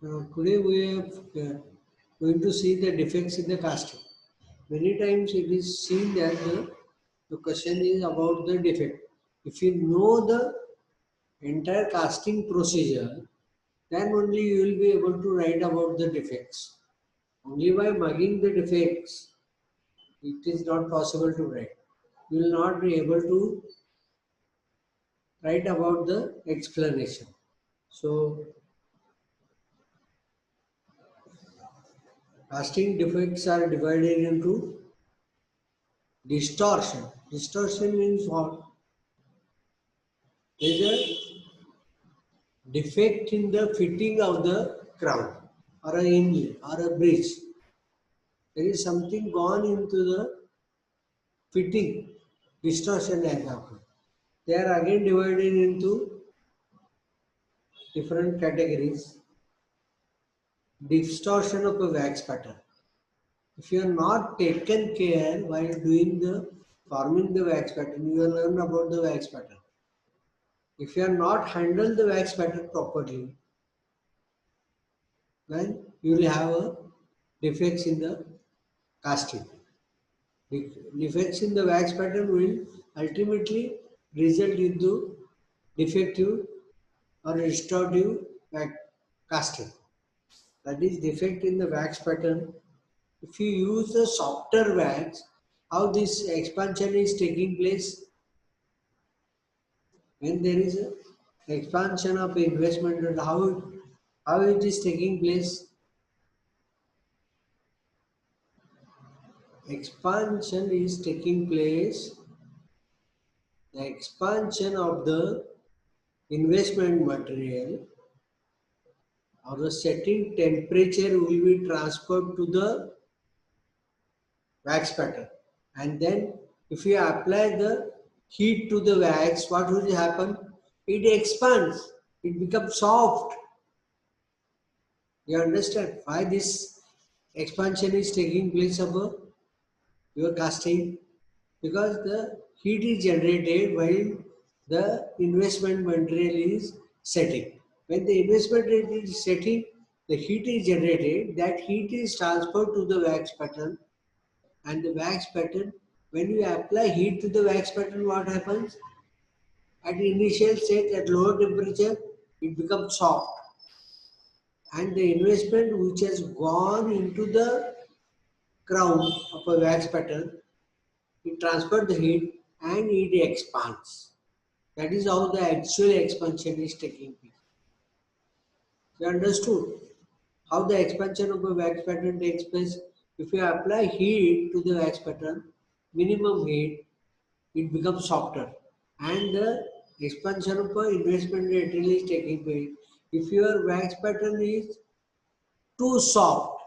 Today we are going to see the defects in the casting. Many times it is seen that the question is about the defect. If you know the entire casting procedure, then only you will be able to write about the defects. Only by mugging the defects, it is not possible to write. You will not be able to write about the explanation. So, casting defects are divided into distortion. Distortion means what? There is a defect in the fitting of the crown or a hinge or a bridge. There is something gone into the fitting. Distortion has happened. They are again divided into different categories. Distortion of a wax pattern. If you are not taken care while doing the forming the wax pattern, you will learn about the wax pattern. If you are not handled the wax pattern properly, then you will have a defects in the casting. Defects in the wax pattern will ultimately result into defective or restorative casting. That is defect in the wax pattern. If you use the softer wax, how this expansion is taking place? When there is a expansion of investment, and how it is taking place? Expansion is taking place. The expansion of the investment material or the setting temperature will be transferred to the wax pattern, and then if you apply the heat to the wax, what will happen? It expands, it becomes soft. You understand why this expansion is taking place of your casting? Because the heat is generated while the investment material is setting. When the investment material is setting, the heat is generated, that heat is transferred to the wax pattern, and the wax pattern, when you apply heat to the wax pattern, what happens? At initial state, at lower temperature, it becomes soft, and the investment which has gone into the crown of a wax pattern, it transfers the heat and it expands. That is how the actual expansion is taking place. You understood how the expansion of a wax pattern takes place? If you apply heat to the wax pattern, minimum heat, it becomes softer, and the expansion of the investment material is taking place. If your wax pattern is too soft,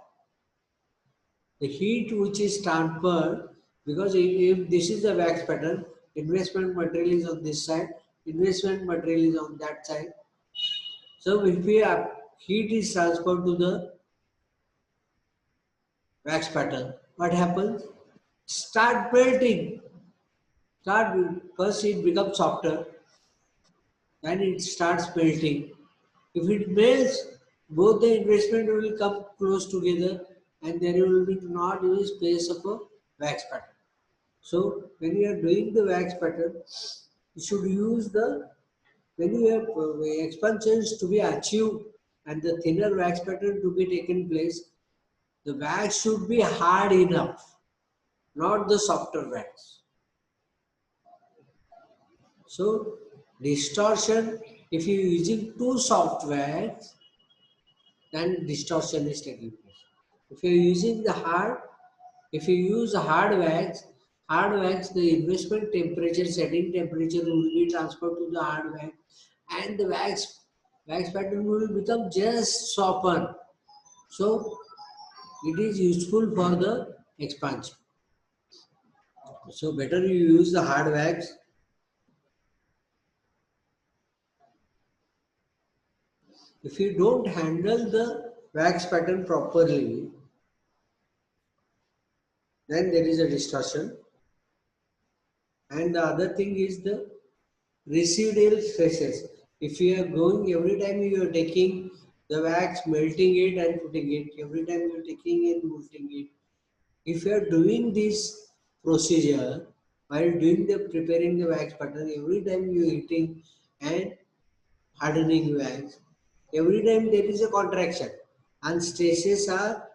the heat which is transferred, because if this is the wax pattern, investment material is on this side, investment material is on that side. So if we have heat is transferred to the wax pattern, what happens? Start melting. Start first it becomes softer, then it starts melting. If it melts, both the investment will come close together, and there will be not any space of a wax pattern. So when you are doing the wax pattern, you should use the, when you have expansions to be achieved and the thinner wax pattern to be taken place, the wax should be hard enough, not the softer wax. So distortion, if you are using too soft wax, then distortion is taking place. If you are using the hard, if you use a hard wax, the investment temperature, setting temperature will be transferred to the hard wax, and the wax pattern will become just soften. So it is useful for the expansion. So better you use the hard wax. If you don't handle the wax pattern properly, then there is a distortion. And the other thing is the residual stresses. If you are going, every time you are taking the wax, melting it and putting it. Every time you're taking it, melting it. If you are doing this procedure while doing the preparing the wax pattern, every time you hitting and hardening wax, every time there is a contraction and stresses are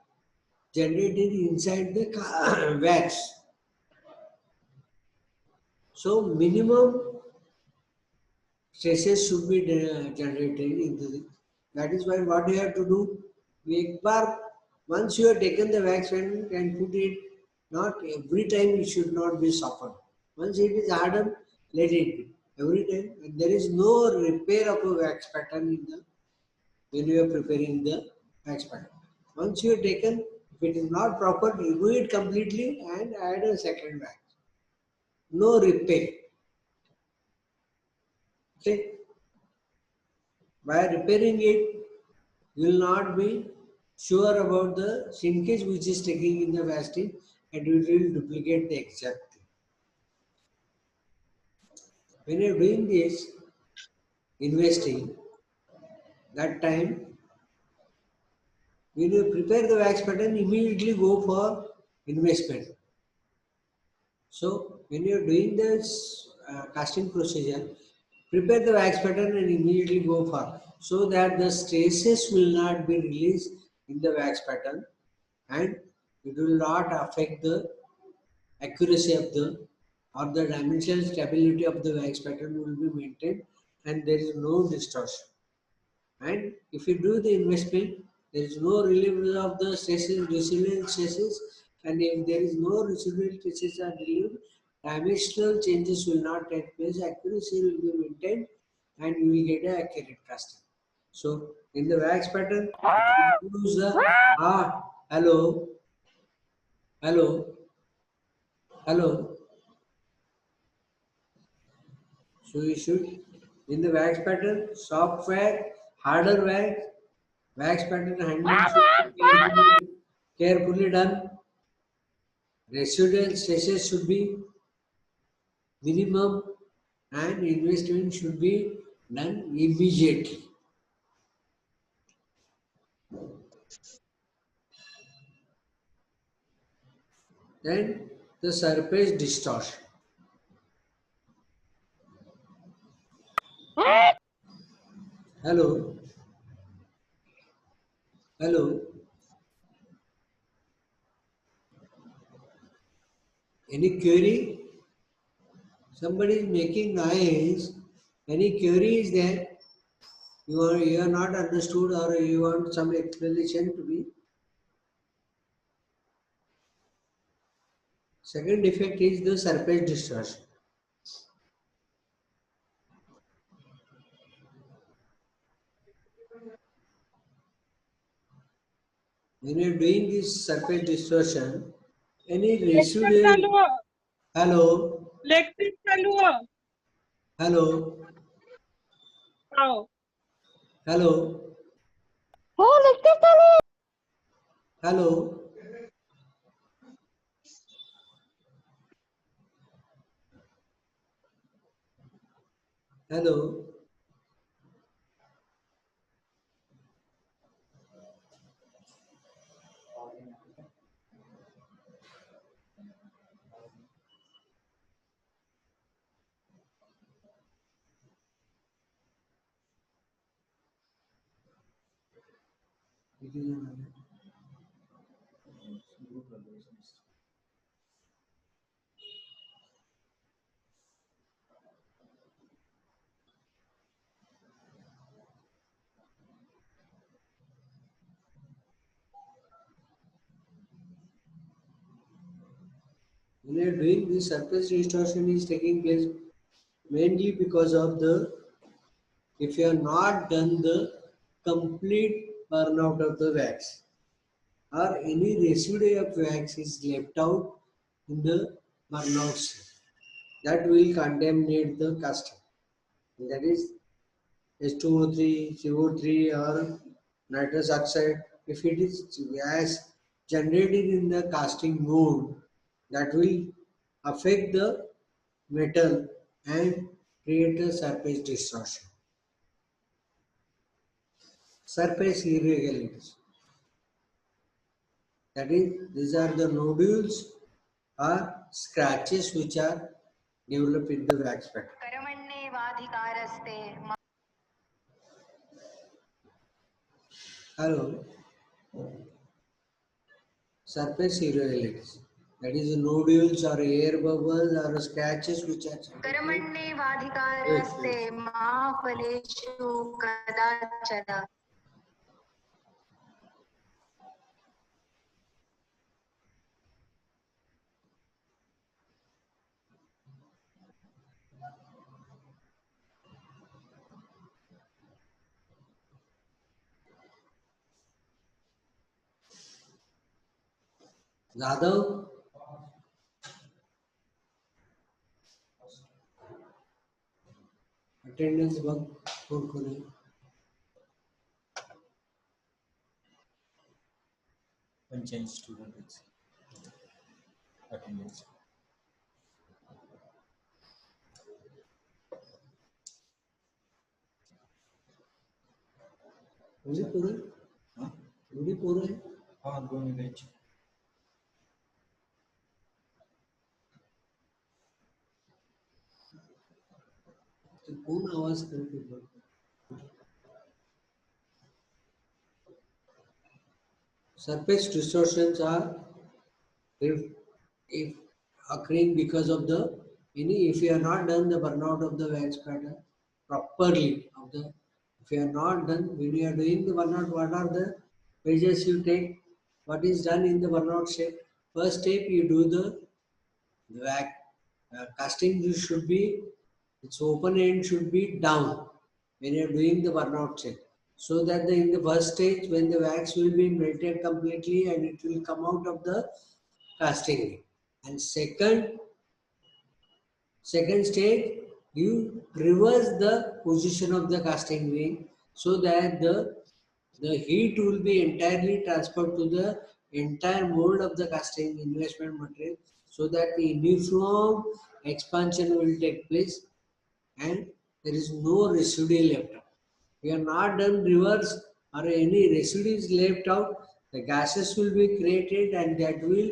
generated inside the wax. So minimum stresses should be generated into the. That is why what you have to do, एक बार once you have taken the wax and put it, not every time it should not be softened. Once it is hardened, let it be. Every time, and there is no repair of a wax pattern in the when you are preparing the wax pattern. Once you have taken, if it is not proper, remove it completely and add a second wax. No repair. Okay. By repairing it, you will not be sure about the shrinkage which is taking in the vasting and it will duplicate the exact thing. When you are doing this investing, that time when you prepare the wax pattern, immediately go for investment. So when you are doing this casting procedure, prepare the wax pattern and immediately go for, so that the stresses will not be released in the wax pattern and it will not affect the accuracy of the or the dimensional stability of the wax pattern will be maintained and there is no distortion. And if you do the investment, there is no relief of the stresses, residual stresses, and if there is no residual stresses are relieved, dimensional changes will not take place, accuracy will be maintained, and you will get an accurate casting. So, in the wax pattern, if you use the hello, hello, hello. So you should, in the wax pattern, soft wax, harder wax, wax pattern handling should be carefully done. Residual stresses should be minimum and investment should be done immediately. Then the surface distortion. Hello, hello. Any query? Somebody is making noise. Any query is there? You are not understood or you want some explanation to be. Second defect is the surface distortion. When you are doing this surface distortion, any lecture residual. चालू हो Hello, lecture चालू हो hello, आओ hello, हो lecture चालू hello, hello. When you are doing this surface distortion is taking place mainly because of the if you have not done the complete burnout of the wax or any residue of wax is left out in the burnout cell, that will contaminate the casting. That is H2O3, CO3 or nitrous oxide. If it is gas generated in the casting mode, that will affect the metal and create a surface distortion. surface irregularities. That is, these are the nodules or scratches which are developed in the wax pattern. Hello. Surface irregularities. That is, nodules or air bubbles or scratches which are Jadhav, attendance bug for Kone. One change student attendance. Only Pure? Huh? Only Pure? हाँ दोनों batch. तो कौन आवाज करके बोल? Surface distortions are if occurring because of the if you have not done the burnout of the wax pattern properly if you have not done when you are doing the burnout, what are the measures you take? What is done in the burnout step? First step, you do the wax casting. This should be its open end should be down when you are doing the burnout step, so that in the first stage when the wax will be melted completely and it will come out of the casting ring. And second stage, you reverse the position of the casting ring so that the heat will be entirely transferred to the entire mold of the casting investment material, so that the uniform expansion will take place and there is no residue left out. We are not done reverse or any residues left out, the gases will be created and that will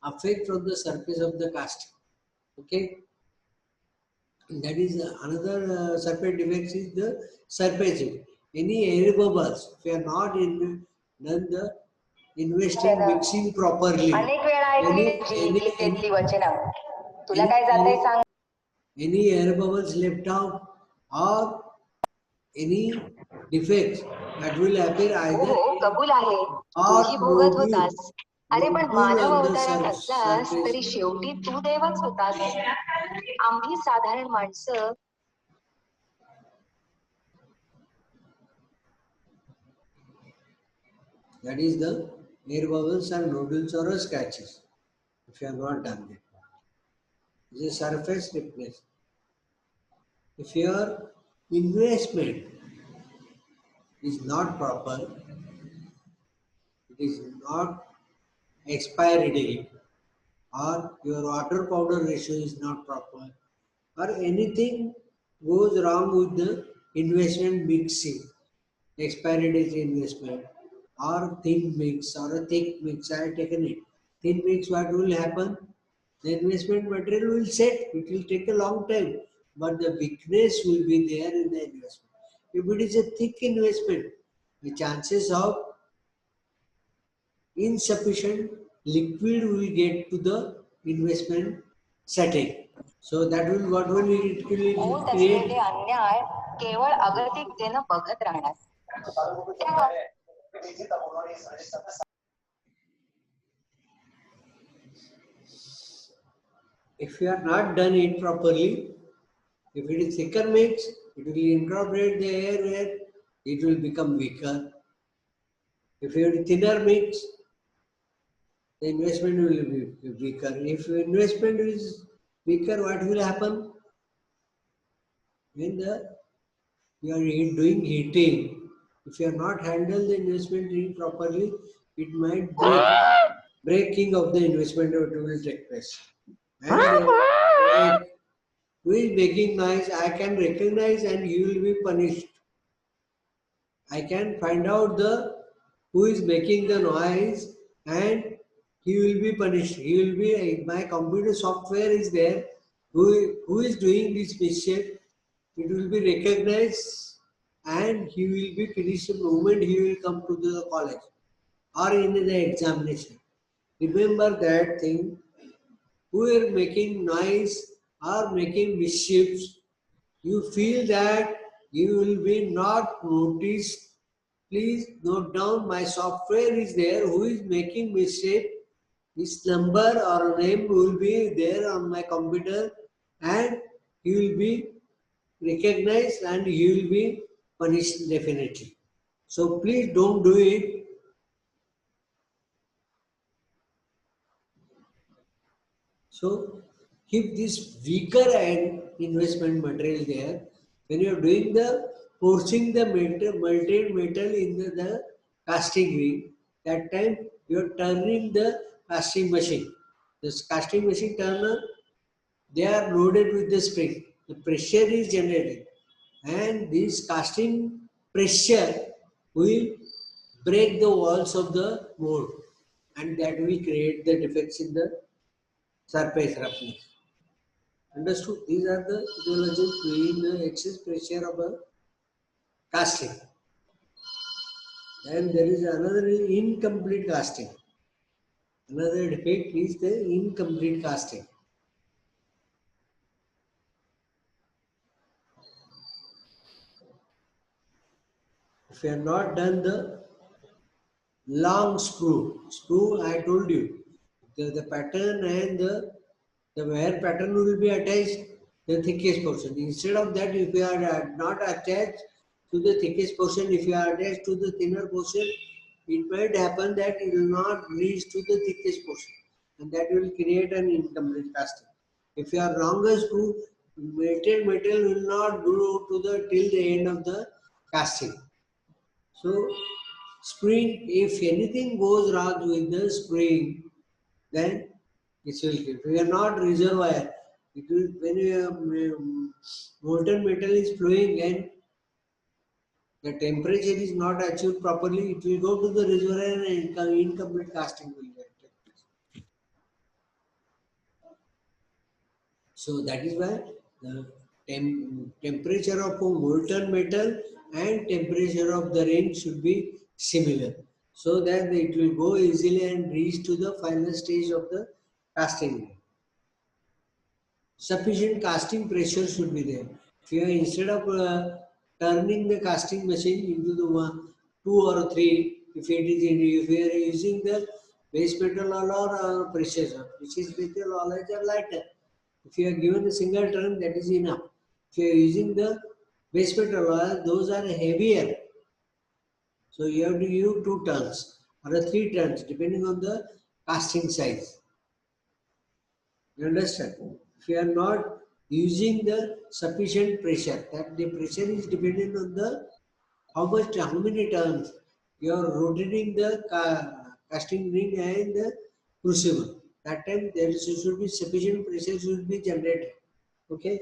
affect from the surface of the casting. Okay, that is another surface defects is the surfacing. Any air bubbles, if you are not done the investing mixing properly, any air bubbles left out or any defects that will appear either कबूल आहे or तूही भोगत nodule, होतास अरे पण nodule Manav on the अवतारात असलास surface. तरी शेवटी तू देवच होतास आम्ही साधारण माणसं That is the air bubbles and nodules or scratches. If you have not done that, this is surface stiffness. If your investment is not proper, it is not expiry date, or your water powder ratio is not proper, or anything goes wrong with the investment mixing, expiry date investment, or thin mix or a thick mix, I have taken it. Thin mix, what will happen? The investment material will set, it will take a long time, but the weakness will be there in the investment. If it is a thick investment, the chances of insufficient liquid will get to the investment setting. So that will what will it will होत create. असलेले अन्याय केवळ अगतिकतेनं बघत राहणार If you are not done it properly, if it is thicker mix, it will incorporate the air where it will become weaker. If you have thinner mix, the investment will be weaker. If investment is weaker, what will happen? When you are doing heating, if you are not handle the investment heat properly, it might breaking of the investment will take place. And who is making noise, I can recognize and you will be punished. I can find out the who is making the noise, and he will be punished. He will be, my computer software is there. Who is doing this mischief? It will be recognized, and he will be finished the moment he will come to the college or in the examination. Remember that thing. Who are making noise or making mischiefs, you feel that you will be not noticed. Please note down, my software is there. Who is making mistake? His number or name will be there on my computer, and he will be recognized and he will be punished definitely. So please don't do it. So keep this weaker and investment material there. When you are doing the forcing the melted metal in the casting ring, that time you are turning the casting machine. This casting machine turner, they are loaded with the spring. The pressure is generated, and this casting pressure will break the walls of the mold, and that will create the defects in the surface roughness. Understood? These are the etiologies between the excess pressure of a casting. And there is another incomplete casting. Another defect is the incomplete casting. If you have not done the long screw I told you, the pattern and the wire pattern will be attached the thickest portion. Instead of that, if you are not attached to the thickest portion, if you are attached to the thinner portion, it might happen that it will not reach to the thickest portion, and that will create an incomplete casting. If you are longer screw, melted metal will not go to the till the end of the casting. So spring, if anything goes wrong with the spring, then it will kill. We are not reservoir. It will, when molten metal is flowing and the temperature is not achieved properly, it will go to the reservoir and incomplete casting will get take place. So that is why the temperature of a molten metal and temperature of the ring should be similar, so that it will go easily and reach to the final stage of the casting. Sufficient casting pressure should be there. If you are, instead of turning the casting machine into the one, two or three, if you are using the base metal or precious, which is metal alloys are lighter. If you are given a single turn, that is enough. If you are using the base metal alloy, those are heavier. So you have to use two turns or three turns depending on the casting size. You understand? If you are not using the sufficient pressure, that the pressure is dependent on the how many turns you are rotating the casting ring and the crucible. That time there should be sufficient pressure should be generated. Okay.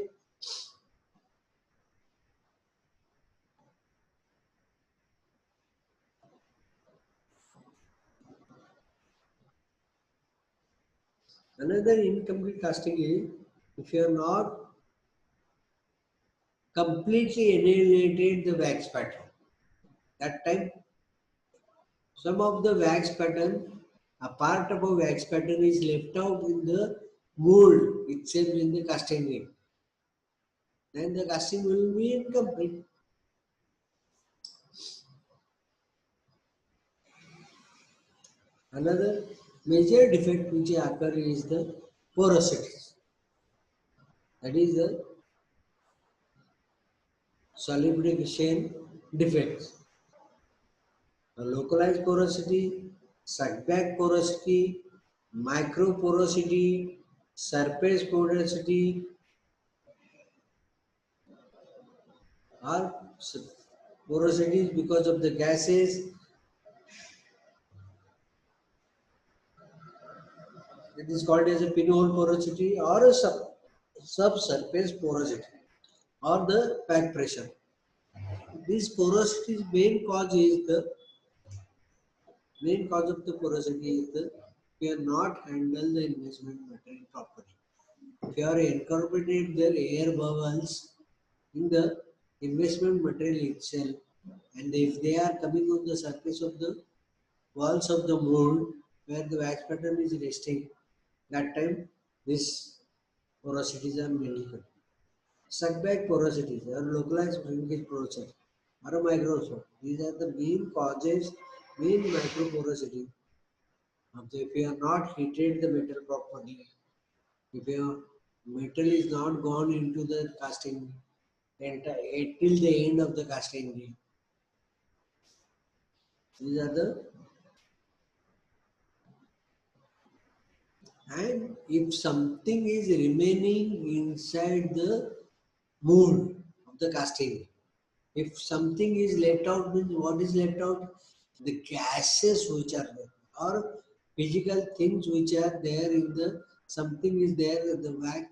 Another incomplete casting is if you are not completely annihilated the wax pattern. That time some of the wax pattern, a part of a wax pattern is left out in the mold itself in the casting ring. Then the casting will be incomplete. Another major defect which occur is the porosity. That is the solidification defects. A localized porosity, setback porosity, micro porosity, surface porosity are porosities because of the gases. It is called as a pinhole porosity or a subsurface porosity or the back pressure. this porosity's main cause of the porosity is the we are not handle the investment material properly. If you are incorporated the air bubbles in the investment material itself, and if they are coming on the surface of the walls of the mold where the wax pattern is resting, that time this porosities are medical. Suckback porosities or localized shrinkage process or a microscope. These are the main causes, main microporosity of the, if you are not heated the metal properly, if your metal is not gone into the casting till the end of the casting day. These are the, and if something is remaining inside the mold of the casting, if something is left out, means what is left out? The gases which are there, or physical things which are there in the, something is there in the back,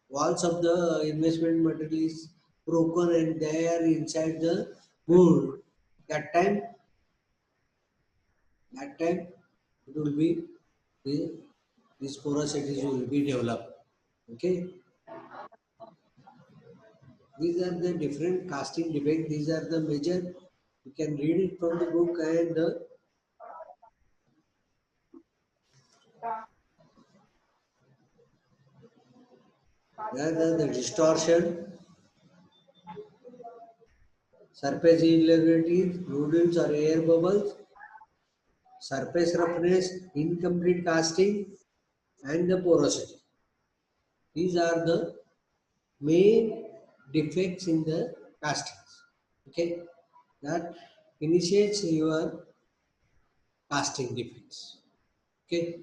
walls of the investment material is broken and they are inside the mold. That time, it will be the, these porosities will be developed. Okay, these are the different casting defects. These are the major. You can read it from the book, and there the distortion, surface irregularities, nodules or air bubbles, surface roughness, incomplete casting, and the porosity. These are the main defects in the castings. Okay, that initiates your casting defects. Okay.